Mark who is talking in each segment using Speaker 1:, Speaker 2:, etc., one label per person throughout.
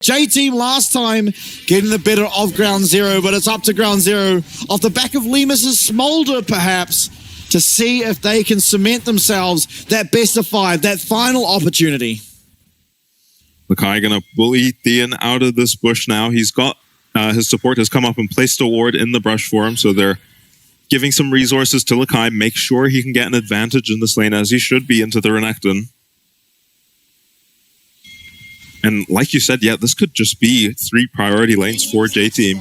Speaker 1: J-Team last time getting the better of Ground Zero, but it's up to Ground Zero off the back of Lemus's Smolder, perhaps, to see if they can cement themselves that best of 5, that final opportunity.
Speaker 2: Lakai gonna bully Thean out of this bush now. He's got his support has come up and placed a ward in the brush for him, so they're giving some resources to Lakai, make sure he can get an advantage in this lane as he should be into the Renekton. And like you said, yeah, this could just be 3 priority lanes for J-Team.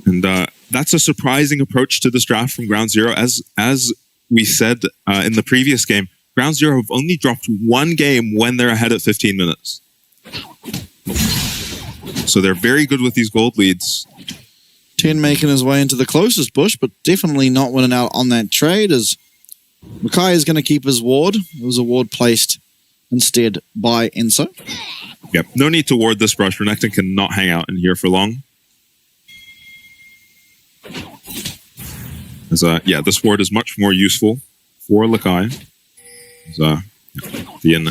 Speaker 2: And that's a surprising approach to this draft from Ground Zero. As we said in the previous game, Ground Zero have only dropped 1 game when they're ahead at 15 minutes. So they're very good with these gold leads.
Speaker 1: 10 making his way into the closest bush, but definitely not winning out on that trade, as Makai is going to keep his ward. It was a ward placed instead by Enso.
Speaker 2: Yep, no need to ward this brush. Renekton cannot hang out in here for long. As, yeah, this ward is much more useful for Lakai. As, Thean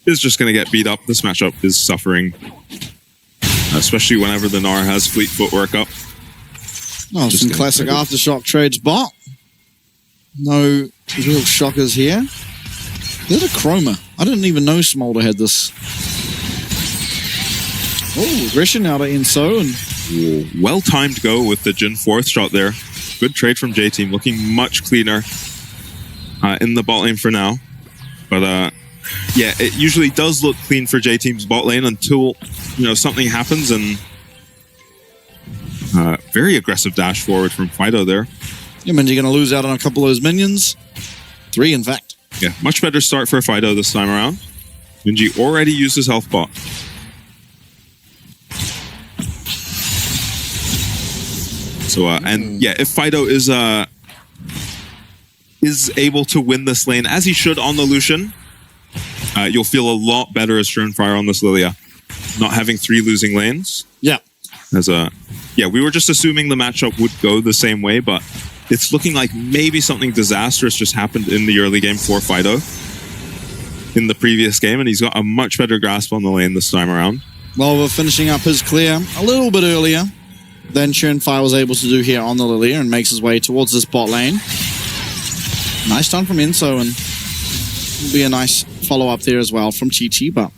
Speaker 2: is just going to get beat up. This matchup is suffering, especially whenever the Gnar has fleet footwork up.
Speaker 1: Oh, some classic aftershock trades bot. No real shockers here. Is it a Chroma? I didn't even know Smolder had this. Oh, aggression out of Enso. And
Speaker 2: well-timed go with the Jhin 4th shot there. Good trade from J-Team, looking much cleaner in the bot lane for now. But yeah, it usually does look clean for J-Team's bot lane until, you know, something happens, and very aggressive dash forward from Fido there.
Speaker 1: Yeah, man, you're going to lose out on a couple of those minions. 3, in fact.
Speaker 2: Yeah, much better start for Fido this time around. Minji already used his health bot. So, and yeah, if Fido is able to win this lane, as he should on the Lucian, you'll feel a lot better as Schönfire on this Lilia. Not having 3 losing lanes.
Speaker 1: Yeah.
Speaker 2: As yeah, we were just assuming the matchup would go the same way, but it's looking like maybe something disastrous just happened in the early game for Fido in the previous game, and he's got a much better grasp on the lane this time around.
Speaker 1: Well, we're finishing up his clear a little bit earlier than Schönfire was able to do here on the Lilia, and makes his way towards this bot lane. Nice done from Enso, and will be a nice follow-up there as well from Chi-Chi, but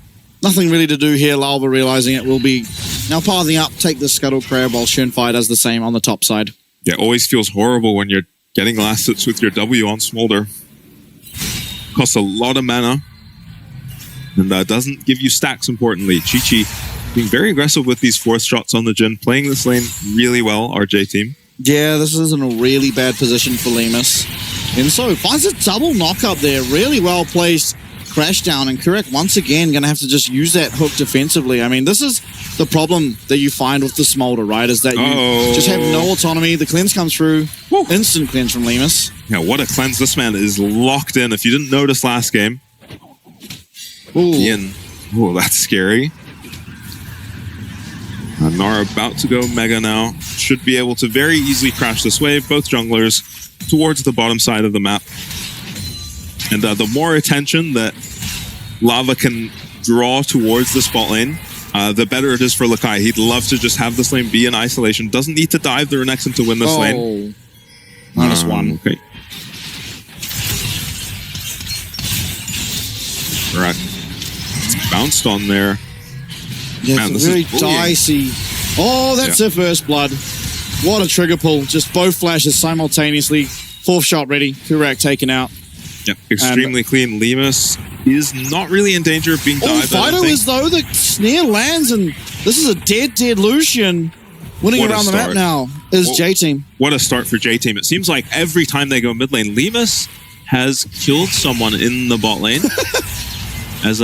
Speaker 1: nothing really to do here. Lalva realizing it will be now pathing up, take the Scuttle Crab, while Schönfire does the same on the top side.
Speaker 2: Yeah, always feels horrible when you're getting last hits with your W on Smolder. Costs a lot of mana, and doesn't give you stacks, importantly. Chi-Chi being very aggressive with these 4th shots on the Jhin, playing this lane really well, our J-Team.
Speaker 1: Yeah, this is in a really bad position for Lemus. And so finds a double knock up there, really well placed. Crash down, and Kurek once again going to have to just use that hook defensively. I mean, this is the problem that you find with the Smolder, right? Is that you just have no autonomy. The cleanse comes through. Woo. Instant cleanse from Lemus.
Speaker 2: Yeah, what a cleanse. This man is locked in. If you didn't notice last game. Ian. Oh, that's scary. Gnar about to go Mega now. Should be able to very easily crash this wave. Both junglers towards the bottom side of the map. And the more attention that Lava can draw towards this bot lane, the better it is for Lakai. He'd love to just have this lane be in isolation. Doesn't need to dive the Renekton to win this lane.
Speaker 1: -1.
Speaker 2: Okay. Right. It's bounced on there.
Speaker 1: Yeah,
Speaker 2: Man,
Speaker 1: it's very dicey. Oh, that's their first blood. What a trigger pull. Just both flashes simultaneously. 4th shot ready. Kurek taken out.
Speaker 2: Yep, extremely clean. Lemus is not really in danger of being dived.
Speaker 1: Fido is, though. The snare lands, and this is a dead Lucian. Winning around the map now is J-Team.
Speaker 2: What a start for J-Team. It seems like every time they go mid lane, Lemus has killed someone in the bot lane. As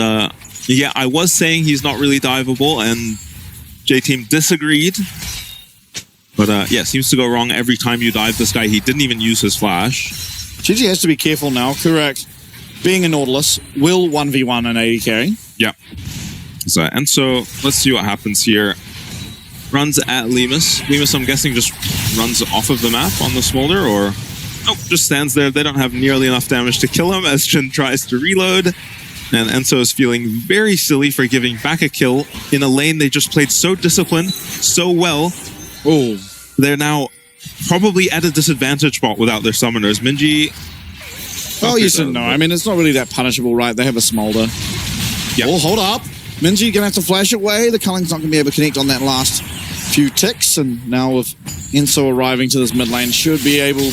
Speaker 2: yeah, I was saying he's not really diveable, and J-Team disagreed. But yeah, seems to go wrong every time you dive this guy. He didn't even use his flash.
Speaker 1: GG has to be careful now. Correct. Being a Nautilus will 1v1 an AD carry.
Speaker 2: Yeah. So, and so let's see what happens here. Runs at Lemus. Lemus, I'm guessing, just runs off of the map on the Smolder, or just stands there. They don't have nearly enough damage to kill him as Jhin tries to reload. And Enzo is feeling very silly for giving back a kill in a lane they just played so disciplined, so well.
Speaker 1: Oh,
Speaker 2: They're now probably at a disadvantage spot without their summoners. Minji...
Speaker 1: oh, yes and no. I mean, it's not really that punishable, right? They have a smolder.
Speaker 2: Yep.
Speaker 1: Oh, hold up. Minji going to have to flash away. The Culling's not going to be able to connect on that last few ticks. And now with Enzo arriving to this mid lane, should be able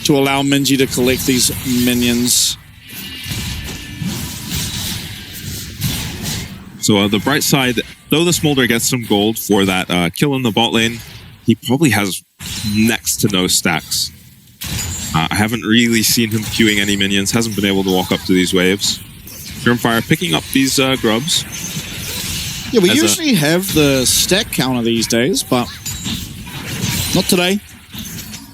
Speaker 1: to allow Minji to collect these minions.
Speaker 2: So the bright side, though the Smolder gets some gold for that kill in the bot lane, he probably has next to no stacks. I haven't really seen him queuing any minions, hasn't been able to walk up to these waves. Germfire picking up these grubs.
Speaker 1: Yeah, we usually have the stack counter these days, but not today.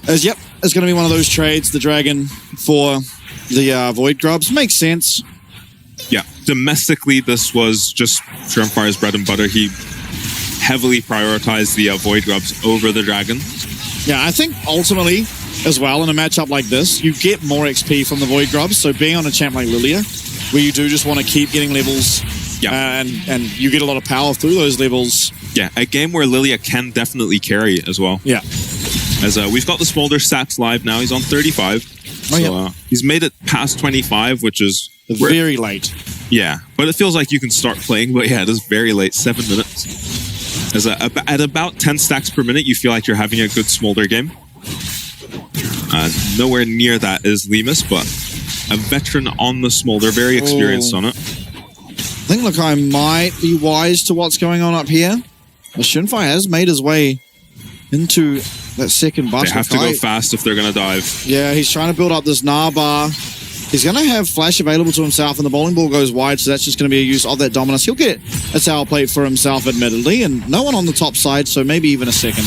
Speaker 1: As yep, it's going to be one of those trades, the Dragon for the Void Grubs. Makes sense.
Speaker 2: Yeah, domestically, this was just Germfire's bread and butter. He heavily prioritized the Void Grubs over the Dragon.
Speaker 1: Yeah, I think ultimately, as well, in a matchup like this, you get more XP from the Void Grubs. So being on a champ like Lilia, where you do just want to keep getting levels, and you get a lot of power through those levels.
Speaker 2: Yeah, a game where Lilia can definitely carry as well.
Speaker 1: Yeah.
Speaker 2: As we've got the Smolder stats live now. He's on 35. So he's made it past 25, which is...
Speaker 1: very late.
Speaker 2: Yeah, but it feels like you can start playing. But yeah, it is very late, 7 minutes. As at about 10 stacks per minute, you feel like you're having a good Smolder game. Nowhere near that is Lemus, but a veteran on the Smolder, very experienced on it.
Speaker 1: I think Lakai might be wise to what's going on up here. Well, Shinfire has made his way into that second bus.
Speaker 2: They have to go fast if they're going to dive.
Speaker 1: Yeah, he's trying to build up this Nar-bar. He's going to have Flash available to himself, and the bowling ball goes wide, so that's just going to be a use of that dominance. He'll get a tower plate for himself, admittedly, and no one on the top side, so maybe even a second.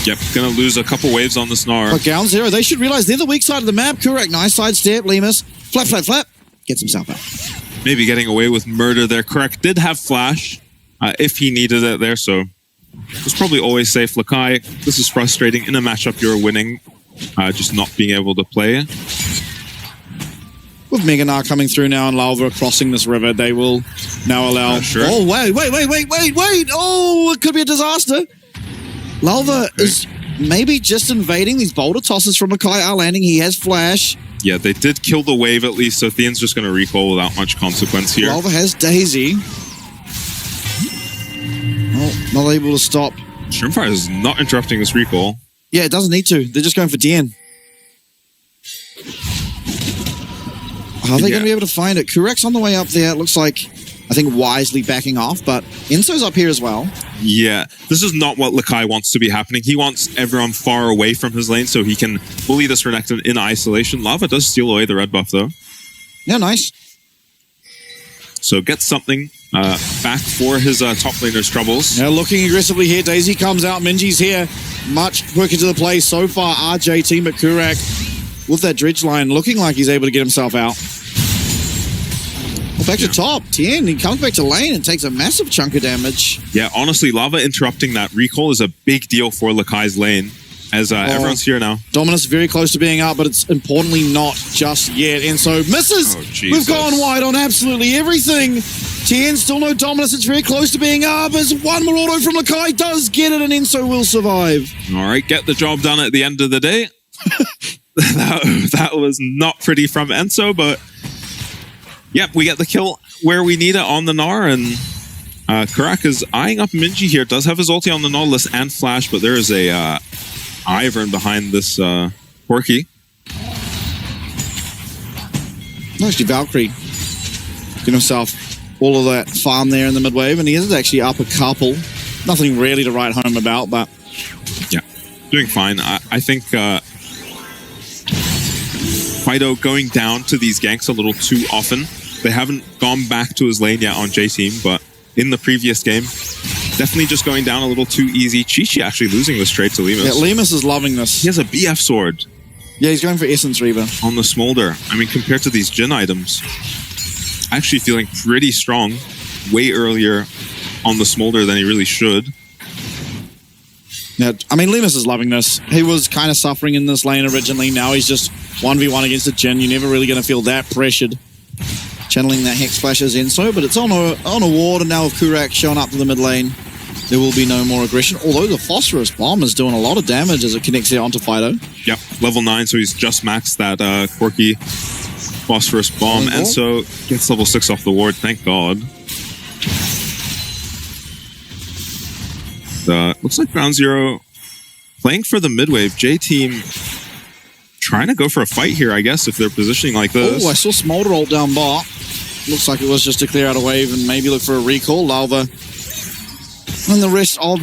Speaker 2: Yep, going to lose a couple waves on the Snar.
Speaker 1: But Ground Zero, they should realize they're the weak side of the map. Correct, nice sidestep. Lemus, flap, flap, flap. Gets himself out.
Speaker 2: Maybe getting away with murder there. Correct, did have Flash if he needed it there, so it's probably always safe. Lakai, this is frustrating. In a matchup, you're winning, just not being able to play.
Speaker 1: With Mega Gnar coming through now and Lalva crossing this river, they will now allow...
Speaker 2: Sure.
Speaker 1: Oh, wait. Oh, it could be a disaster. Lalva is maybe just invading. These boulder tosses from Lakai are landing. He has Flash.
Speaker 2: Yeah, they did kill the wave at least, so Thean's just going to recall without much consequence here.
Speaker 1: Lalva has Daisy. Oh, not able to stop.
Speaker 2: Shrimpfire is not interrupting this recall.
Speaker 1: Yeah, it doesn't need to. They're just going for Dien. Are they going to be able to find it? Kurek's on the way up there. It looks like, I think, wisely backing off, but Enzo's up here as well.
Speaker 2: Yeah, this is not what Lakai wants to be happening. He wants everyone far away from his lane so he can bully this Renekton in isolation. Lava does steal away the red buff, though.
Speaker 1: Yeah, nice.
Speaker 2: So gets something back for his top laner's troubles.
Speaker 1: Now looking aggressively here. Daisy comes out. Minji's here. Much quicker to the play so far. RJ team at Kurek with that dredge line looking like he's able to get himself out. Well, back to top. Tien, he comes back to lane and takes a massive chunk of damage.
Speaker 2: Yeah, honestly, Lava interrupting that recall is a big deal for Lakai's lane. As everyone's here now.
Speaker 1: Dominus very close to being out, but it's importantly not just yet. And so misses.
Speaker 2: Oh,
Speaker 1: We've gone wide on absolutely everything. Tien, still no Dominus. It's very close to being up. As one more auto from Lakai does get it, and Enzo will survive.
Speaker 2: All right, get the job done at the end of the day. that was not pretty from Enzo, but yep, we get the kill where we need it on the Gnar, and Karak is eyeing up Minji here. Does have his ulti on the Nautilus and Flash, but there is a Ivern behind this Porky.
Speaker 1: Actually, Valkyrie get himself all of that farm there in the mid-wave, and he is actually up a couple. Nothing really to write home about, but...
Speaker 2: yeah, doing fine. I think Fido going down to these ganks a little too often. They haven't gone back to his lane yet on J-Team, but in the previous game, definitely just going down a little too easy. Chi-Chi actually losing this trade to Lemus.
Speaker 1: Yeah, Lemus is loving this.
Speaker 2: He has a BF sword.
Speaker 1: Yeah, he's going for Essence Reaver.
Speaker 2: On the Smolder. I mean, compared to these Jhin items, actually feeling pretty strong. Way earlier on the Smolder than he really should.
Speaker 1: Yeah, I mean, Lemus is loving this. He was kind of suffering in this lane originally. Now he's just 1v1 against a Jhin. You're never really going to feel that pressured. channeling that Hex Flash as Enso, but it's on a ward, and now with Kurak showing up to the mid lane, there will be no more aggression, although the Phosphorus Bomb is doing a lot of damage as it connects there onto Fido.
Speaker 2: Yep, level 9, so he's just maxed that quirky Phosphorus Bomb, and so gets level 6 off the ward, thank God. Looks like Ground Zero playing for the mid wave. J-Team trying to go for a fight here, I guess, if they're positioning like this.
Speaker 1: Oh, I saw Smolder ult down bot. Looks like it was just to clear out a wave and maybe look for a recall. Lava and the rest of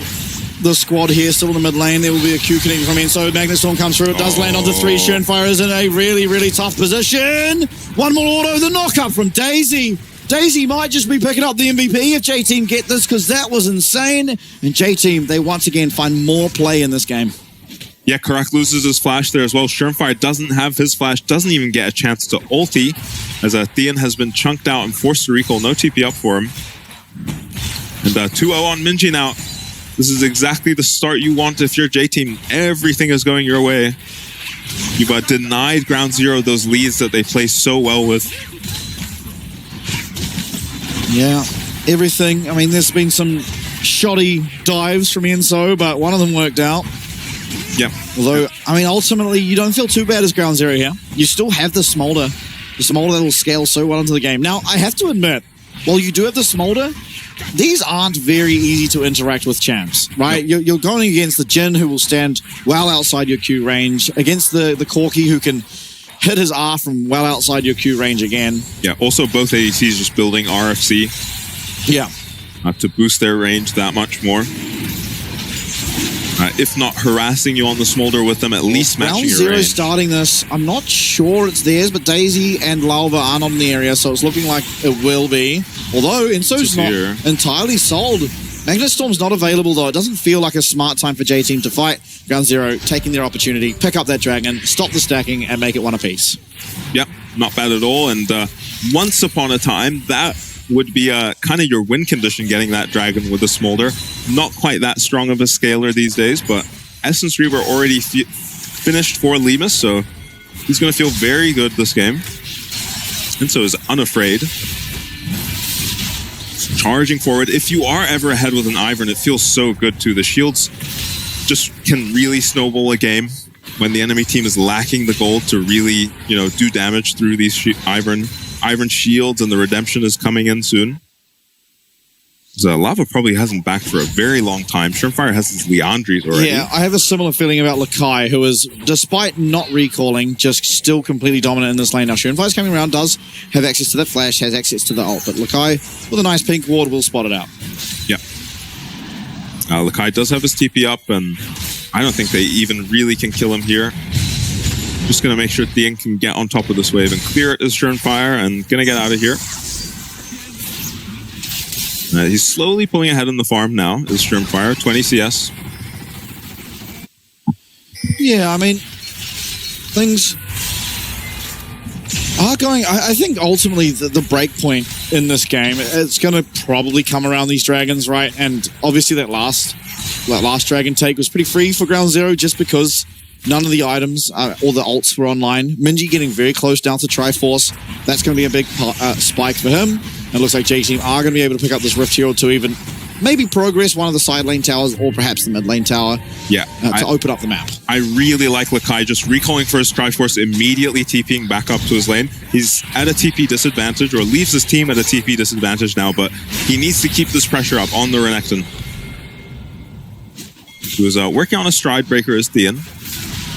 Speaker 1: the squad here still in the mid lane. There will be a Q connecting from Enso. Magnustorm comes through. It does land onto 3. Surenfire is in a really, really tough position. One more auto. The knockup from Daisy. Daisy might just be picking up the MVP if J-Team get this, because that was insane. And J-Team, they once again find more play in this game.
Speaker 2: Yeah, Karak loses his flash there as well. Surenfire doesn't have his flash, doesn't even get a chance to ulti, as Theon has been chunked out and forced to recall. No TP up for him. And 2-0 on Minji now. This is exactly the start you want if you're J-Team. Everything is going your way. You've denied Ground Zero those leads that they play so well with.
Speaker 1: Yeah, everything. I mean, there's been some shoddy dives from Enso, but one of them worked out.
Speaker 2: Yeah.
Speaker 1: Although, I mean, ultimately, you don't feel too bad as Ground Zero here. You still have the Smolder. The Smolder that will scale so well into the game. Now, I have to admit, while you do have the Smolder, these aren't very easy to interact with champs, right? Nope. You're going against the Jhin, who will stand well outside your Q range, against the Corki, who can hit his R from well outside your Q range again.
Speaker 2: Yeah, also both ADCs just building RFC.
Speaker 1: Yeah.
Speaker 2: To boost their range that much more. If not harassing you on the Smolder with them, at least matching your
Speaker 1: Ground Zero
Speaker 2: range.
Speaker 1: starting this. I'm not sure it's theirs, but Daisy and Lalva aren't on the area, so it's looking like it will be. Although Enso's not entirely sold. Magnustorm's not available, though. It doesn't feel like a smart time for J-Team to fight. Ground Zero taking their opportunity, pick up that dragon, stop the stacking, and make it one apiece.
Speaker 2: Yep, not bad at all. And once upon a time, that would be kind of your win condition, getting that dragon with the Smolder. Not quite that strong of a scaler these days, but Essence Reaver already finished for Lemus, so he's going to feel very good this game. And so is Unafraid. Charging forward. If you are ever ahead with an Ivern, it feels so good too. The shields just can really snowball a game when the enemy team is lacking the gold to really, do damage through these Ivern shields, and the redemption is coming in soon. So Lava probably hasn't backed for a very long time. Surenfire has his Leandries already.
Speaker 1: Yeah, I have a similar feeling about Lakai, who is, despite not recalling, just still completely dominant in this lane. Now, Surenfire's coming around, does have access to that flash, has access to the ult, but Lakai, with a nice pink ward, will spot it out.
Speaker 2: Yeah. Lakai does have his TP up, and I don't think they even really can kill him here. Just going to make sure Theon can get on top of this wave and clear it as Surenfire, and going to get out of here. He's slowly pulling ahead in the farm now, is Surenfire, 20 CS.
Speaker 1: Yeah, I mean, things are going... I think ultimately the break point in this game, it's going to probably come around these dragons, right? And obviously that last dragon take was pretty free for Ground Zero, just because none of the items or the ults were online. Minji getting very close down to Triforce. That's going to be a big spike for him. It looks like J-Team are going to be able to pick up this Rift Hero to even maybe progress one of the side lane towers, or perhaps the mid lane tower.
Speaker 2: Yeah,
Speaker 1: to open up the map.
Speaker 2: I really like Lakai just recalling for his Triforce, immediately TPing back up to his lane. He's at a TP disadvantage, or leaves his team at a TP disadvantage now, but he needs to keep this pressure up on the Renekton. He was working on a stride breaker as Theon.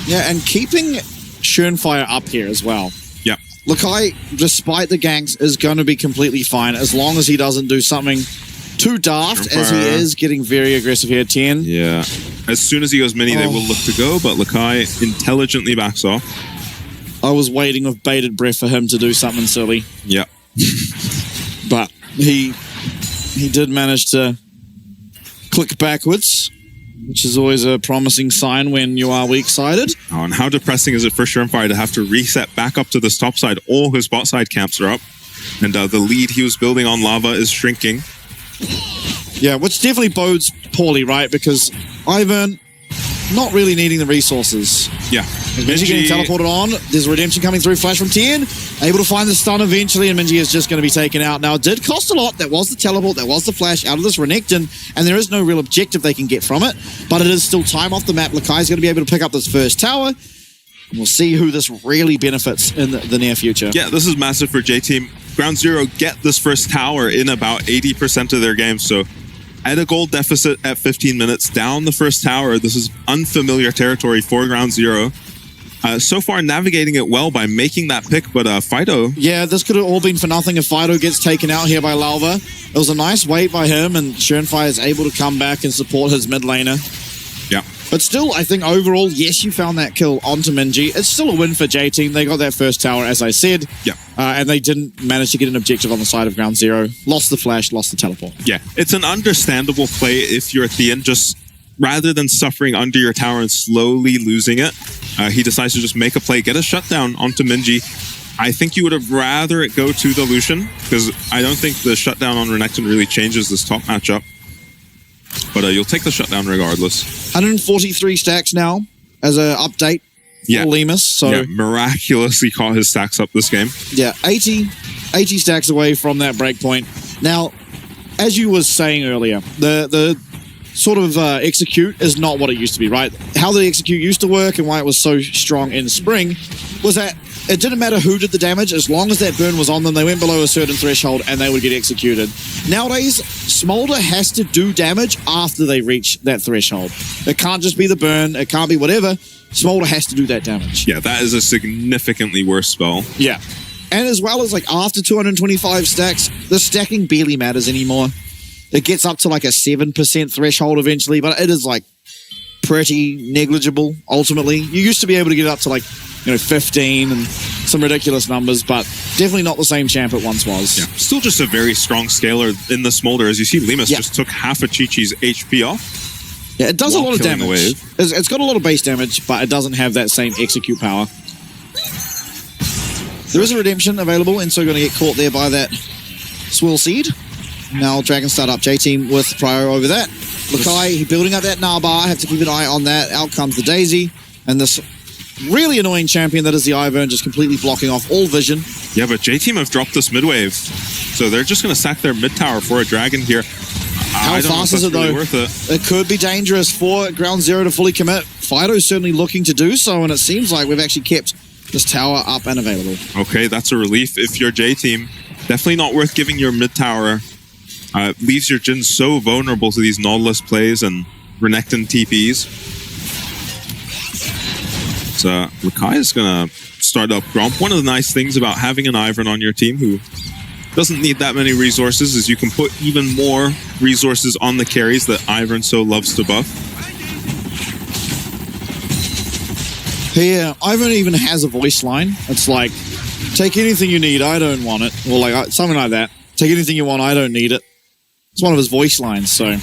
Speaker 1: Yeah, and keeping Surenfire up here as well.
Speaker 2: Yeah.
Speaker 1: Lakai, despite the ganks, is going to be completely fine as long as he doesn't do something too daft, as he is getting very aggressive here, 10.
Speaker 2: Yeah. As soon as he goes mini, they will look to go, but Lakai intelligently backs off.
Speaker 1: I was waiting with bated breath for him to do something silly.
Speaker 2: Yeah.
Speaker 1: But he did manage to click backwards, which is always a promising sign when you are weak-sided.
Speaker 2: Oh, and how depressing is it for Surenfire to have to reset back up to this top side? All his bot side camps are up, and the lead he was building on Lava is shrinking.
Speaker 1: Yeah, which definitely bodes poorly, right? Because Ivern not really needing the resources.
Speaker 2: Yeah.
Speaker 1: Minji getting teleported on. There's a redemption coming through. Flash from Tien. Able to find the stun eventually, and Minji is just going to be taken out. Now, it did cost a lot. That was the teleport. That was the flash out of this Renekton, and there is no real objective they can get from it, but it is still time off the map. Lakai's going to be able to pick up this first tower. We'll see who this really benefits in the near future.
Speaker 2: Yeah, this is massive for J-Team. Ground Zero get this first tower in about 80% of their game, so at a gold deficit at 15 minutes, down the first tower, this is unfamiliar territory for Ground Zero. So far, navigating it well by making that pick, but Fido...
Speaker 1: Yeah, this could have all been for nothing if Fido gets taken out here by Lalva. It was a nice wait by him, and Schönfire is able to come back and support his mid laner.
Speaker 2: Yeah.
Speaker 1: But still, I think overall, yes, you found that kill onto Minji. It's still a win for J-Team. They got that first tower, as I said.
Speaker 2: Yeah.
Speaker 1: And they didn't manage to get an objective on the side of Ground Zero. Lost the flash, lost the teleport.
Speaker 2: Yeah, it's an understandable play if you're Thien, just rather than suffering under your tower and slowly losing it, he decides to just make a play, get a shutdown onto Minji. I think you would have rather it go to the Lucian, because I don't think the shutdown on Renekton really changes this top matchup. But you'll take the shutdown regardless.
Speaker 1: 143 stacks now as an update for Lemus. So
Speaker 2: yeah, miraculously caught his stacks up this game.
Speaker 1: Yeah, 80 stacks away from that breakpoint. Now, as you were saying earlier, the sort of execute is not what it used to be, right? How the execute used to work and why it was so strong in spring was that it didn't matter who did the damage, as long as that burn was on them, they went below a certain threshold and they would get executed. Nowadays, Smolder has to do damage after they reach that threshold. It can't just be the burn, it can't be whatever. Smolder has to do that damage.
Speaker 2: Yeah, that is a significantly worse spell.
Speaker 1: Yeah. And as well as like after 225 stacks, the stacking barely matters anymore. It gets up to like a 7% threshold eventually, but it is like pretty negligible ultimately. You used to be able to get up to like, 15 and some ridiculous numbers, but definitely not the same champ it once was.
Speaker 2: Yeah, still just a very strong scaler in the Smolder. As you see, Lemus just took half of Chi-Chi's HP off.
Speaker 1: Yeah, it does a lot of damage. It's got a lot of base damage, but it doesn't have that same execute power. There is a redemption available, and so going to get caught there by that Swirl Seed. Now Dragon start up J-Team with Prio over that. Lakai building up that Narbar. Have to keep an eye on that. Out comes the Daisy, and this really annoying champion that is the Ivern, just completely blocking off all vision.
Speaker 2: Yeah, but J-Team have dropped this mid wave, so they're just going to sack their mid tower for a dragon here.
Speaker 1: How fast is it though?
Speaker 2: Worth it.
Speaker 1: It could be dangerous for Ground Zero to fully commit. Fido's certainly looking to do so, and it seems like we've actually kept this tower up and available.
Speaker 2: Okay, that's a relief if you're J-Team. Definitely not worth giving your mid tower. Leaves your Jhin so vulnerable to these Nautilus plays and Renekton TPs. So Lakai is going to start up Gromp. One of the nice things about having an Ivern on your team who doesn't need that many resources is you can put even more resources on the carries that Ivern so loves to buff.
Speaker 1: Yeah, Ivern even has a voice line. It's like, take anything you need, I don't want it. Or like something like that. Take anything you want, I don't need it. It's one of his voice lines, so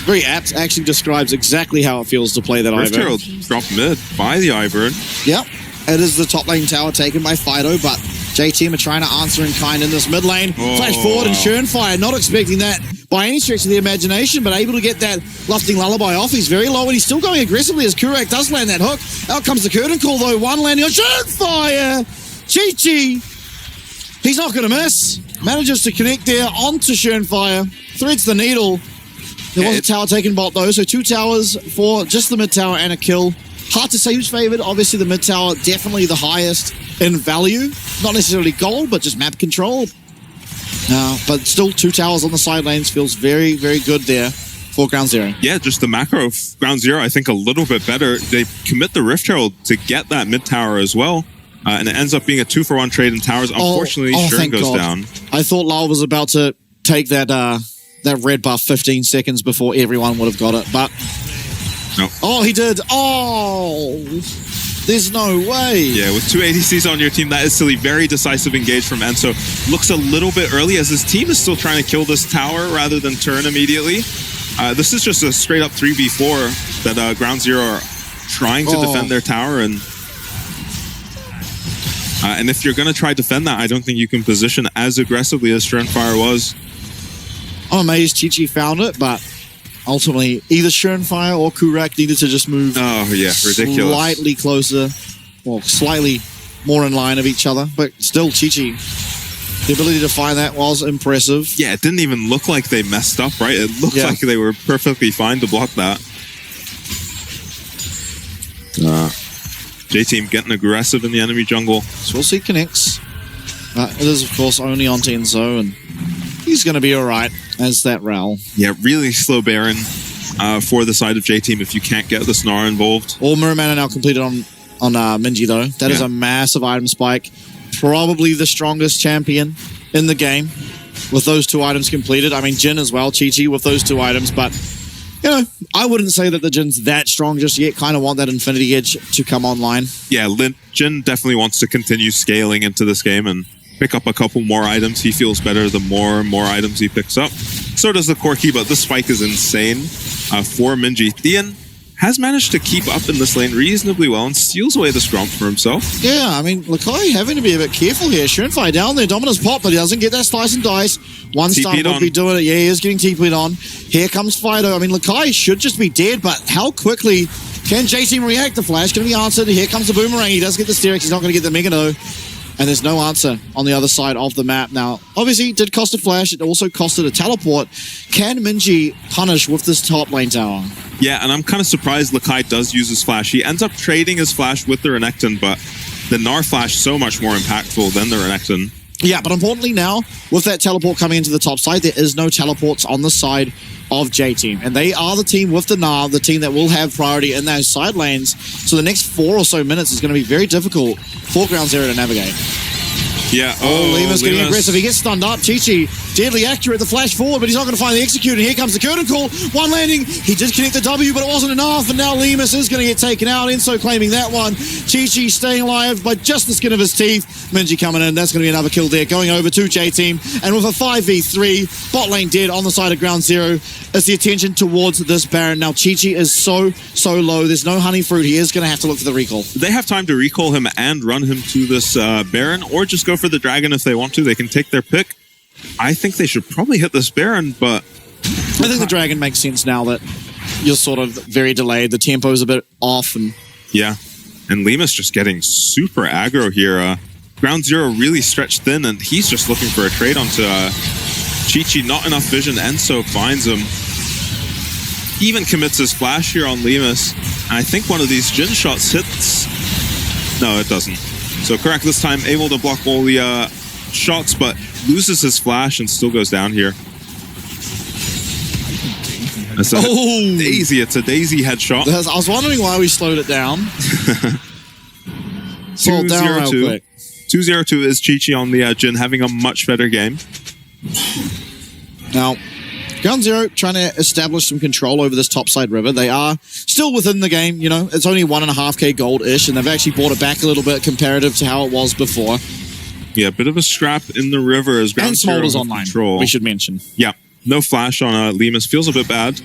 Speaker 1: very apt. Actually describes exactly how it feels to play that
Speaker 2: Rift
Speaker 1: Ivern.
Speaker 2: Herald dropped mid by the Ivern.
Speaker 1: Yep, it is the top lane tower taken by Fido, but J-Team are trying to answer in kind in this mid lane. Flash forward and Schönfire, not expecting that by any stretch of the imagination, but able to get that Lufting Lullaby off. He's very low, and he's still going aggressively as Kurak does land that hook. Out comes the curtain call, though. One landing on Schönfire. Chi-Chi. He's not going to miss. Manages to connect there onto Schönfire. Threads the needle. There was a tower taken bot, though, so 2 towers for just the mid tower and a kill. Hard to say who's favored. Obviously, the mid tower definitely the highest in value. Not necessarily gold, but just map control. But still, 2 towers on the side lanes feels very, very good there for Ground Zero.
Speaker 2: Yeah, just the macro of Ground Zero, I think, a little bit better. They commit the Rift Herald to get that mid tower as well. And it ends up being a 2-for-1 trade in towers. Unfortunately, Shern goes down. I
Speaker 1: thought Lal was about to take that that red buff 15 seconds before everyone would have got it, but
Speaker 2: no.
Speaker 1: Oh, he did. Oh, there's no way.
Speaker 2: Yeah, with 2 ADCs on your team, that is silly. Very decisive engage from Enzo. Looks a little bit early as his team is still trying to kill this tower rather than turn immediately. This is just a straight up 3v4 that Ground Zero are trying to defend their tower, and if you're going to try to defend that, I don't think you can position as aggressively as Schönfire was.
Speaker 1: I'm amazed Chi-Chi found it, but ultimately either Schönfire or Kurak needed to just move
Speaker 2: ridiculous.
Speaker 1: Slightly closer. well, slightly more in line of each other, but still Chi-Chi. The ability to find that was impressive.
Speaker 2: Yeah, it didn't even look like they messed up, right? It looked like they were perfectly fine to block that. J-Team getting aggressive in the enemy jungle.
Speaker 1: So we'll see connects. It is, of course, only on Tenzo, and he's going to be all right as that Ral.
Speaker 2: Yeah, really slow Baron for the side of J-Team if you can't get the Snar involved.
Speaker 1: All Mirror Mana now completed on Minji, though. That is a massive item spike. Probably the strongest champion in the game with those 2 items completed. I mean, Jin as well, Chi-Chi with those 2 items, but, you know, I wouldn't say that the Jin's that strong just yet. Kind of want that Infinity Edge to come online.
Speaker 2: Yeah, Jin definitely wants to continue scaling into this game and pick up a couple more items. He feels better the more and more items he picks up. So does the Corki, but this spike is insane for Minji. Theon has managed to keep up in this lane reasonably well and steals away the Scrump for himself.
Speaker 1: Yeah, I mean, Lakai having to be a bit careful here. Shurenfai down there, Dominus pop, but he doesn't get that slice and dice. One stun would be doing it. Yeah, he is getting TP'd on. Here comes Fido. I mean, Lakai should just be dead, but how quickly can J-Team react? The flash going to be answered. Here comes the Boomerang. He does get the Sterix. He's not going to get the Megano. And there's no answer on the other side of the map. Now, obviously, it did cost a flash. It also costed a teleport. Can Minji punish with this top lane tower?
Speaker 2: Yeah, and I'm kind of surprised Lakai does use his flash. He ends up trading his flash with the Renekton, but the Gnar flash so much more impactful than the Renekton.
Speaker 1: Yeah, but importantly now, with that teleport coming into the top side, there is no teleports on the side of J-Team. And they are the team with the Gnar, the team that will have priority in those side lanes. So the next 4 or so minutes is going to be very difficult for Ground Zero to navigate.
Speaker 2: Yeah.
Speaker 1: Lima's getting aggressive. He gets stunned up. Chi-Chi, deadly accurate, the flash forward, but he's not going to find the execute. And here comes the curtain call. One landing. He did connect the W, but it wasn't enough. And now Lemus is going to get taken out. Enso claiming that one. Chi-Chi staying alive by just the skin of his teeth. Minji coming in. That's going to be another kill there. Going over to J-Team. And with a 5v3, bot lane dead on the side of Ground Zero is the attention towards this Baron. Now Chi-Chi is so low. There's no honey fruit. He is going to have to look for the recall.
Speaker 2: They have time to recall him and run him to this Baron, or just go for the Dragon if they want to. They can take their pick. I think they should probably hit this Baron, but
Speaker 1: I think the Dragon makes sense now that you're sort of very delayed. The tempo's a bit off. And
Speaker 2: yeah, and Lemus just getting super aggro here. Ground Zero really stretched thin, and he's just looking for a trade onto Chi-Chi. Not enough vision. Enso finds him. He even commits his flash here on Lemus. And I think one of these Jin shots hits. No, it doesn't. So correct this time, able to block all the shots, but loses his flash and still goes down here. It's a Daisy. It's a Daisy headshot.
Speaker 1: I was wondering why we slowed it down. Slow it down real quick.
Speaker 2: 2-0-2 is Chi-Chi on the Jin, having a much better game.
Speaker 1: Now, Ground Zero trying to establish some control over this topside river. They are still within the game, you know. It's only 1.5k gold-ish, and they've actually brought it back a little bit comparative to how it was before.
Speaker 2: Yeah, a bit of a scrap in the river as Ground Zero
Speaker 1: Smolder's online,
Speaker 2: control.
Speaker 1: we should mention.
Speaker 2: Yeah, no flash on Lemus. Feels a bit bad.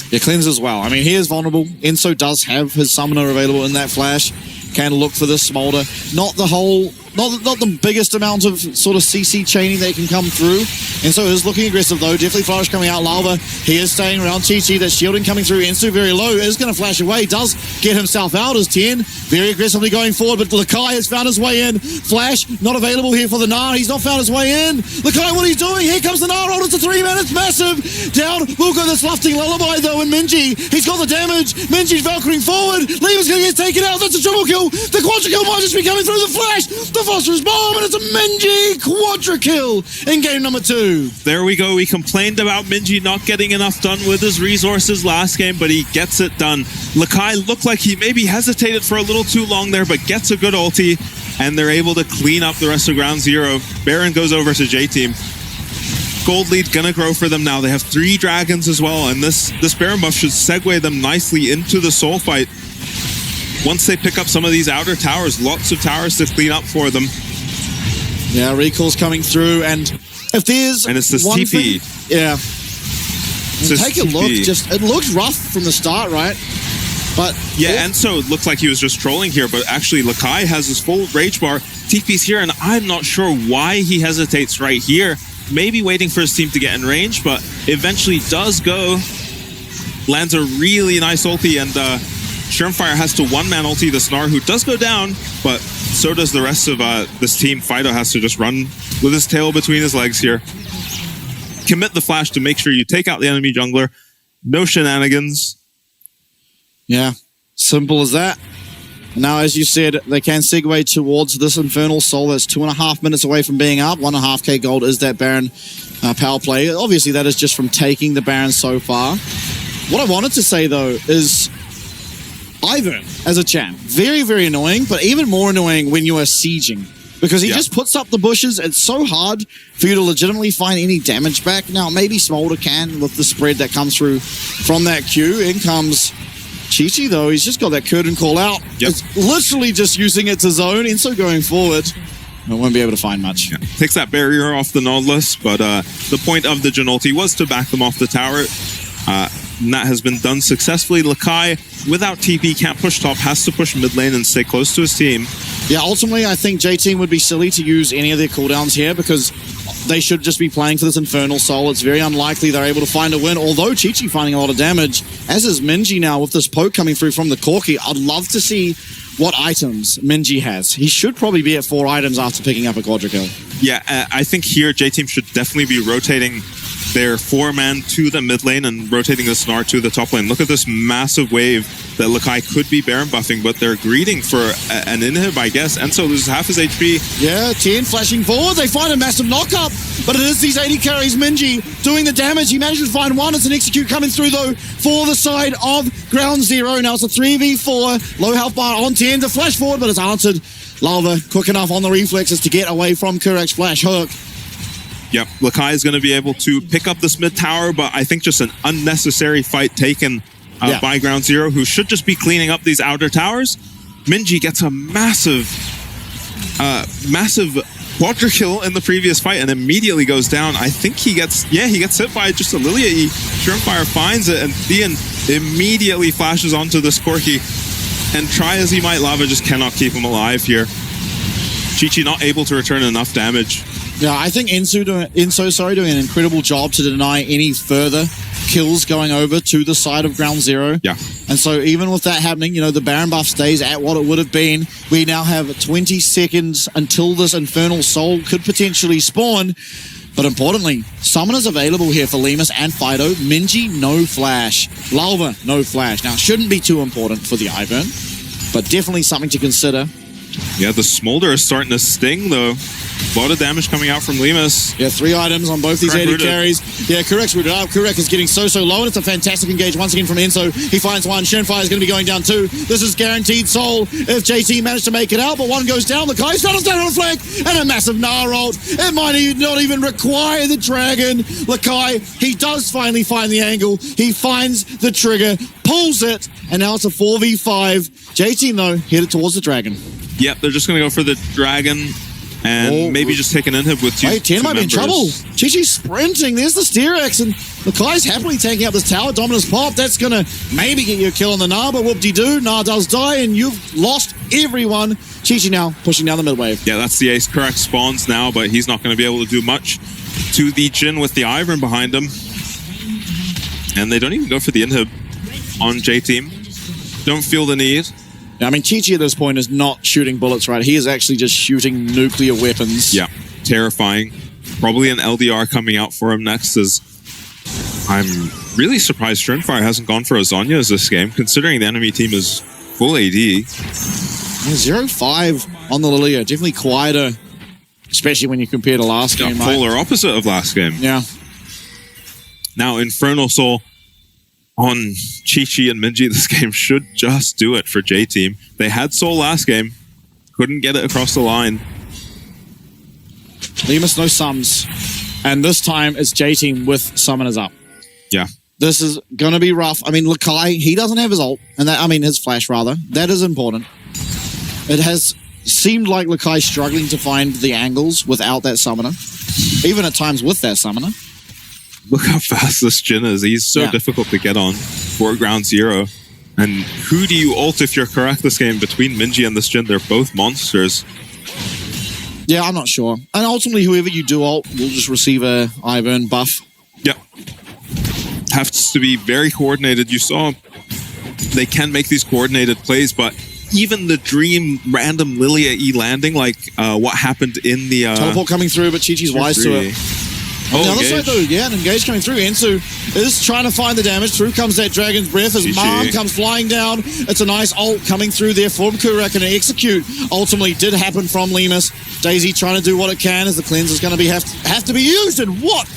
Speaker 1: Yeah, Cleanse as well. I mean, he is vulnerable. Enso does have his summoner available in that flash. Can look for this Smolder. Not the biggest amount of sort of CC chaining that can come through. Enso is looking aggressive though. Definitely Flourish coming out. Lava, he is staying around. Chi-Chi, that shielding coming through. Enso very low, is going to flash away. Does get himself out as 10. Very aggressively going forward, but Lakai has found his way in. Flash, not available here for the Gnar. He's not found his way in. Lakai, what are you doing? Here comes the Gnar. Rolled it to 3 minutes. Massive. Down. We'll go this lufting lullaby though, and Minji, he's got the damage. Minji's Valkyrie forward. Leva's going to get taken out. That's a triple kill. The quadra kill might just be coming through the flash. The phosphorus bomb, and it's a Minji quadra kill in game number 2.
Speaker 2: There we go. We complained about Minji not getting enough done with his resources last game, but he gets it done. Lakai looked like he maybe hesitated for a little too long there, but gets a good ulti, and they're able to clean up the rest of Ground Zero. Baron goes over to J-Team. Gold lead gonna grow for them now. They have 3 dragons as well, and this Baron buff should segue them nicely into the soul fight. Once they pick up some of these outer towers, lots of towers to clean up for them.
Speaker 1: Yeah, recall's coming through, and if there's
Speaker 2: it's this
Speaker 1: one
Speaker 2: TP.
Speaker 1: Thing, yeah. Take a look. It looked rough from the start, right? But
Speaker 2: yeah, and so it looked like he was just trolling here, but actually Lakai has his full rage bar. TP's here, and I'm not sure why he hesitates right here. Maybe waiting for his team to get in range, but eventually does go. Lands a really nice ulti, and Shermfire has to one-man ulti the Snar, who does go down, but so does the rest of this team. Fido has to just run with his tail between his legs here. Commit the flash to make sure you take out the enemy jungler. No shenanigans.
Speaker 1: Yeah, simple as that. Now, as you said, they can segue towards this Infernal Soul that's 2.5 minutes away from being up. 1.5k gold is that Baron power play. Obviously, that is just from taking the Baron so far. What I wanted to say, though, is Ivern as a champ. Very, very annoying, but even more annoying when you are sieging. Because he just puts up the bushes. It's so hard for you to legitimately find any damage back. Now, maybe Smolder can with the spread that comes through from that Q. In comes Chi-Chi, though. He's just got that curtain call out. It's literally just using it to zone. Enso going forward, I won't be able to find much.
Speaker 2: Yeah. Takes that barrier off the Nautilus, but the point of the Jhin ulti was to back them off the tower. And that has been done successfully. Lakai, without TP, can't push top, has to push mid lane and stay close to his team.
Speaker 1: Yeah, ultimately, I think J-Team would be silly to use any of their cooldowns here because they should just be playing for this Infernal Soul. It's very unlikely they're able to find a win, although Chi-Chi finding a lot of damage, as is Minji now with this poke coming through from the Corki. I'd love to see what items Minji has. He should probably be at 4 items after picking up a Quadra kill.
Speaker 2: Yeah, I think here J-Team should definitely be rotating their 4-man to the mid lane and rotating the Snar to the top lane. Look at this massive wave that Lakai could be Baron buffing, but they're greeting for an inhib, I guess. Enso loses half his HP.
Speaker 1: Yeah, 10 flashing forward. They find a massive knock-up, but it is these 80 carries. Minji doing the damage. He manages to find one. It's an execute coming through, though, for the side of Ground Zero. Now it's a 3v4. Low health bar on 10 to flash forward, but it's answered. Lava quick enough on the reflexes to get away from Kurak's flash hook.
Speaker 2: Yep, Lakai is going to be able to pick up this mid tower, but I think just an unnecessary fight taken by Ground Zero, who should just be cleaning up these outer towers. Minji gets a massive Quadra kill in the previous fight and immediately goes down. I think he gets hit by just a Lilia. Shermfire finds it, and Theon immediately flashes onto this Corki. And try as he might, Lava just cannot keep him alive here. Chi-Chi not able to return enough damage.
Speaker 1: Yeah, I think Enso doing an incredible job to deny any further kills going over to the side of Ground Zero.
Speaker 2: Yeah.
Speaker 1: And so even with that happening, you know, the Baron buff stays at what it would have been. We now have 20 seconds until this Infernal Soul could potentially spawn. But importantly, summoners available here for Lemus and Fido. Minji, no flash. Lalva, no flash. Now, it shouldn't be too important for the Ivern, but definitely something to consider.
Speaker 2: Yeah, the Smolder is starting to sting, though. A lot of damage coming out from Lemus.
Speaker 1: Yeah, 3 items on both these 80 carries. Yeah, Kurek's rooted up. Kurek is getting so low, and it's a fantastic engage once again from Enso. He finds one. Shenfire is going to be going down 2. This is guaranteed soul if JT managed to make it out, but one goes down. Lakai settles down on a flank, and a massive Gnar ult. It might not even require the dragon. Lakai, he does finally find the angle. He finds the trigger, pulls it, and now it's a 4v5. JT, though, headed towards the dragon.
Speaker 2: Yep, they're just going to go for the dragon. And maybe just take an inhib with two.
Speaker 1: Wait, 10 might be in trouble. Chi-Chi's sprinting. There's the Steerax, and Lakai's happily taking up this tower. Dominus pop. That's going to maybe get you a kill on the Gnar, but whoop-de-doo. Gnar does die, and you've lost everyone. Chi-Chi now pushing down the mid wave.
Speaker 2: Yeah, that's the ace. Correct spawns now, but he's not going to be able to do much to the Jhin with the Ivern behind him. And they don't even go for the inhib on J-Team. Don't feel the need.
Speaker 1: I mean, Chi-Chi at this point is not shooting bullets, right? He is actually just shooting nuclear weapons.
Speaker 2: Yeah, terrifying. Probably an LDR coming out for him next. As I'm really surprised Shermfire hasn't gone for a Zhonya's this game, considering the enemy team is full AD.
Speaker 1: 0-5 on the Lilia. Definitely quieter, especially when you compare to last game.
Speaker 2: Polar opposite of last game.
Speaker 1: Yeah.
Speaker 2: Now, Infernal Soul on Chi-Chi and Minji this game should just do it for J-Team. They had Soul last game, couldn't get it across the line.
Speaker 1: Lemus no sums, and this time it's J-Team with summoners up.
Speaker 2: Yeah.
Speaker 1: This is going to be rough. I mean, Lakai, he doesn't have his ult, and his flash rather. That is important. It has seemed like Lakai struggling to find the angles without that summoner, even at times with that summoner.
Speaker 2: Look how fast this Jhin is. He's so difficult to get on for Ground Zero. And who do you ult if you're correct this game? Between Minji and this Jhin, they're both monsters.
Speaker 1: Yeah, I'm not sure. And ultimately, whoever you do ult will just receive a Ivern buff.
Speaker 2: Yep. Has to be very coordinated. You saw they can make these coordinated plays, but even the dream random Lilia E landing, like what happened in the...
Speaker 1: Teleport coming through, but Chi-Chi's wise to it.
Speaker 2: Oh,
Speaker 1: On the other
Speaker 2: engage.
Speaker 1: side, though, yeah, an engage coming through. Ensu is trying to find the damage. Through comes that Dragon's Breath as Mom comes flying down. It's a nice ult coming through there from Kurak, and an execute ultimately did happen from Lemus. Daisy trying to do what it can as the cleanse is going to be have to be used. And what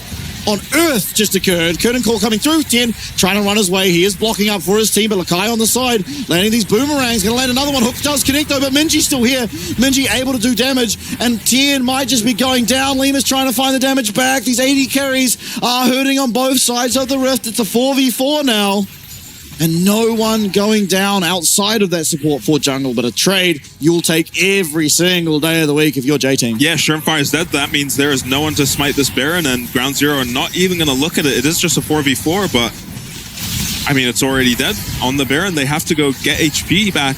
Speaker 1: on earth just occurred? Curtain Call coming through. Tien trying to run his way. He is blocking up for his team, but Lakai on the side, landing these boomerangs. Going to land another one. Hook does connect though, but Minji's still here. Minji able to do damage, and Tien might just be going down. Lemus trying to find the damage back. These 80 carries are hurting on both sides of the rift. It's a 4v4 now. And no one going down outside of that support for jungle, but a trade you'll take every single day of the week if you're J-Team.
Speaker 2: Yeah, Shermfire is dead. That means there is no one to smite this Baron, and Ground Zero are not even going to look at it. It is just a 4v4, but I mean, it's already dead on the Baron. They have to go get HP back,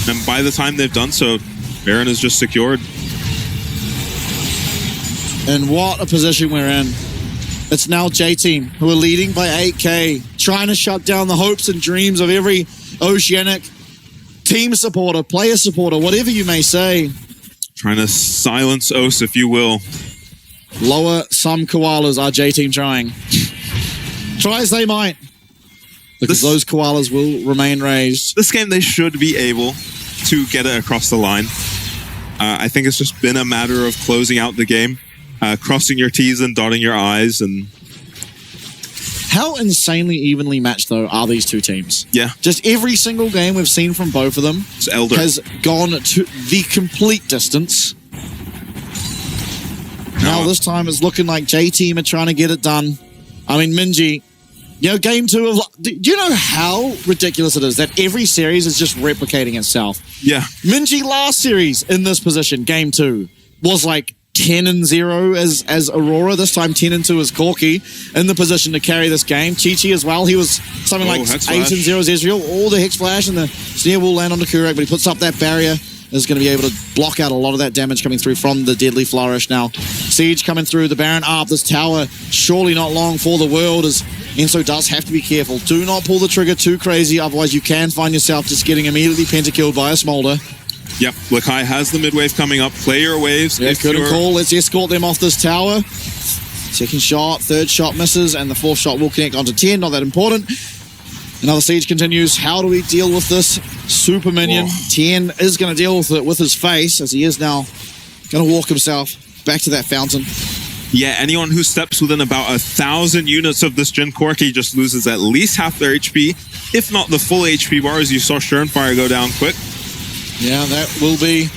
Speaker 2: and by the time they've done so, Baron is just secured.
Speaker 1: And what a position we're in. It's now J-Team who are leading by 8k, trying to shut down the hopes and dreams of every Oceanic team supporter, player supporter, whatever you may say.
Speaker 2: Trying to silence Os, if you will.
Speaker 1: Lower some koalas are J-Team trying. Try as they might. Because those koalas will remain raised.
Speaker 2: This game, they should be able to get it across the line. I think it's just been a matter of closing out the game. Crossing your T's and dotting your I's. And
Speaker 1: how insanely evenly matched, though, are these two teams?
Speaker 2: Yeah.
Speaker 1: Just every single game we've seen from both of them has gone to the complete distance. Now this time it's looking like J-Team are trying to get it done. I mean, Minji, you know, game 2 of... Do you know how ridiculous it is that every series is just replicating itself?
Speaker 2: Yeah.
Speaker 1: Minji last series in this position, game 2, was like 10-0 as Aurora. This time 10-2 as Corki in the position to carry this game. Chi-Chi as well. He was something like 8-0 as Ezreal. All the Hex Flash and the Snare will land on the Kurak, but he puts up that barrier. Is going to be able to block out a lot of that damage coming through from the Deadly Flourish. Now, Siege coming through, the Baron up. This tower surely not long for the world, as Enso does have to be careful. Do not pull the trigger too crazy, otherwise you can find yourself just getting immediately pentakilled by a Smolder.
Speaker 2: Yep, Lakai has the mid wave coming up. Play your waves.
Speaker 1: Yeah, couldn't call. Let's escort them off this tower. Second shot, third shot misses, and the fourth shot will connect onto 10. Not that important. Another siege continues. How do we deal with this super minion? Whoa. 10 is going to deal with it with his face, as he is now going to walk himself back to that fountain.
Speaker 2: Yeah, anyone who steps within about 1,000 units of this Jin Corki just loses at least half their HP, if not the full HP bar, as you saw Shermfire go down quick.
Speaker 1: Yeah, that will be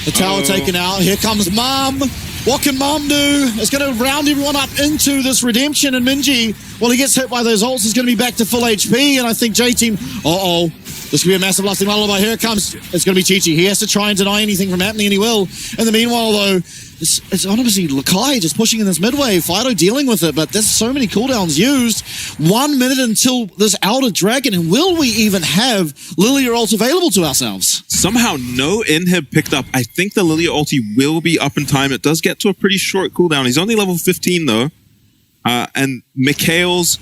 Speaker 1: the tower taken out. Here comes Mom. What can Mom do? It's going to round everyone up into this redemption, and Minji, well, he gets hit by those ults, is going to be back to full HP, and I think J-Team, this could be a massive lasting lullaby. Here it comes. It's going to be Chi-Chi. He has to try and deny anything from happening, and he will. In the meanwhile, though, it's honestly Lakai just pushing in this mid wave. Fido dealing with it, but there's so many cooldowns used. 1 minute until this Outer Dragon, and will we even have Lilia ult available to ourselves?
Speaker 2: Somehow no inhib picked up. I think the Lilia ulti will be up in time. It does get to a pretty short cooldown. He's only level 15 though. And Mikhail's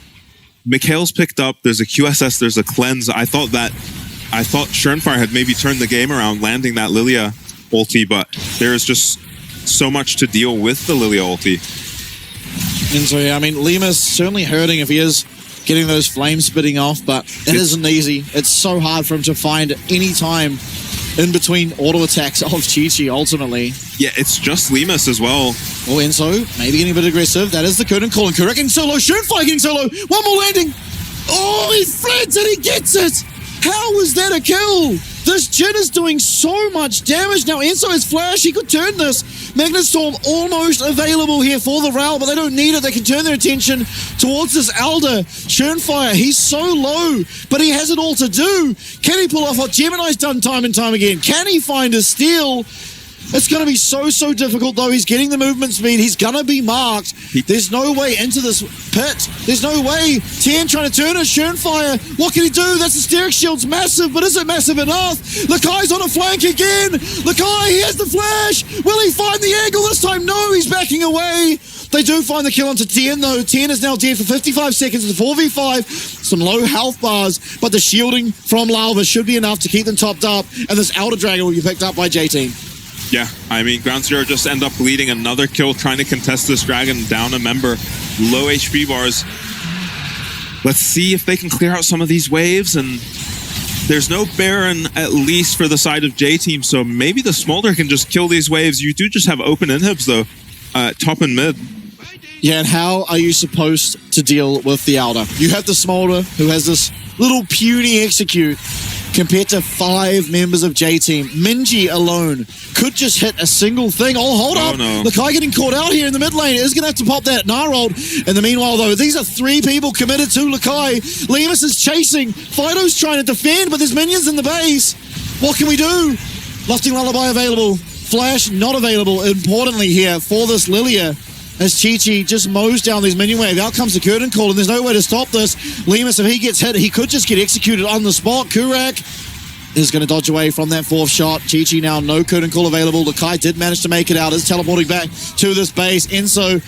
Speaker 2: picked up. There's a QSS, there's a cleanse. I thought Shermfire had maybe turned the game around landing that Lilia ulti, but there's just so much to deal with the Lilia ulti.
Speaker 1: And so, yeah, I mean, Lima's certainly hurting if he is getting those flames spitting off, but it isn't easy. It's so hard for him to find any time in between auto attacks of Chi-Chi, ultimately.
Speaker 2: Yeah, it's just Lemus as well.
Speaker 1: Oh, Enso, maybe getting a bit aggressive. That is the curtain call, and Kurak getting solo, Shermfire getting solo, one more landing. Oh, he fleds and he gets it. How was that a kill? This Jin is doing so much damage. Now Enso has flash, he could turn this. Magnet Storm almost available here for the Rail, but they don't need it. They can turn their attention towards this Elder. Shermfire, he's so low, but he has it all to do. Can he pull off what Gemini's done time and time again? Can he find a steal? It's going to be so difficult, though. He's getting the movement speed. He's going to be marked. There's no way into this pit. There's no way. Tien trying to turn it. Shermfire. What can he do? That's the Steric Shield's massive, but is it massive enough? Lakai's on a flank again. Lakai, he has the flash. Will he find the angle this time? No, he's backing away. They do find the kill onto 10 though. 10 is now dead for 55 seconds. It's a 4v5. Some low health bars, but the shielding from Lava should be enough to keep them topped up. And this Elder Dragon will be picked up by J-Team.
Speaker 2: Yeah, I mean, Ground Zero just end up leading another kill, trying to contest this Dragon down a member. Low HP bars. Let's see if they can clear out some of these waves, and there's no Baron, at least for the side of J-Team, so maybe the Smolder can just kill these waves. You do just have open inhibs, though, top and mid.
Speaker 1: Yeah, and how are you supposed to deal with the Elder? You have the Smolder, who has this little puny execute, compared to 5 members of J-Team. Minji alone could just hit a single thing. Oh, hold up.
Speaker 2: No.
Speaker 1: Lakai getting caught out here in the mid lane. Is going to have to pop that Gnarled. In the meanwhile, though, these are 3 people committed to Lakai. Lemus is chasing. Fido's trying to defend, but there's minions in the base. What can we do? Lusting Lullaby available. Flash not available, importantly here, for this Lilia. As Chi-Chi just mows down these minion wave. Out comes the curtain call, and there's no way to stop this. Lemus, if he gets hit, he could just get executed on the spot. Kurak is going to dodge away from that 4th shot. Chi-Chi now no curtain call available. Lakai did manage to make it out. Is teleporting back to this base. Enzo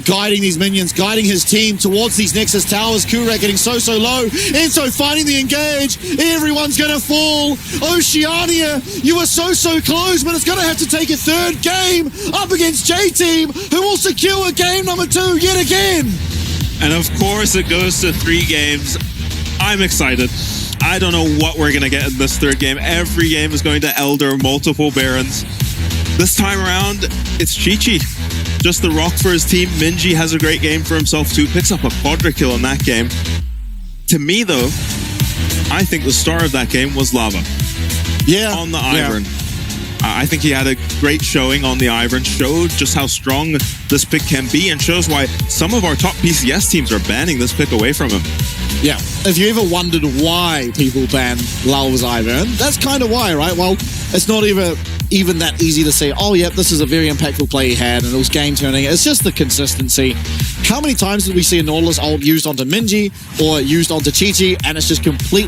Speaker 1: guiding these minions, guiding his team towards these Nexus towers. Kurak getting so low. Enzo finding the engage. Everyone's going to fall. Oceania, you were so close, but it's going to have to take a 3rd game up against J-Team, who will secure game number 2 yet again.
Speaker 2: And of course it goes to 3 games. I'm excited. I don't know what we're going to get in this 3rd game. Every game is going to Elder, multiple Barons. This time around, it's Chi-Chi. Just the rock for his team. Minji has a great game for himself too. Picks up a quadra kill in that game. To me though, I think the star of that game was Lava.
Speaker 1: Yeah.
Speaker 2: On the Ivern. I think he had a great showing on the Ivern. Showed just how strong this pick can be, and shows why some of our top PCS teams are banning this pick away from him.
Speaker 1: Yeah, if you ever wondered why people ban Lava's Ivern, that's kind of why, right? Well, it's not even that easy to say, oh, yeah, this is a very impactful play he had, and it was game-turning. It's just the consistency. How many times did we see a Nautilus ult used onto Minji or used onto Chi-Chi, and it's just completely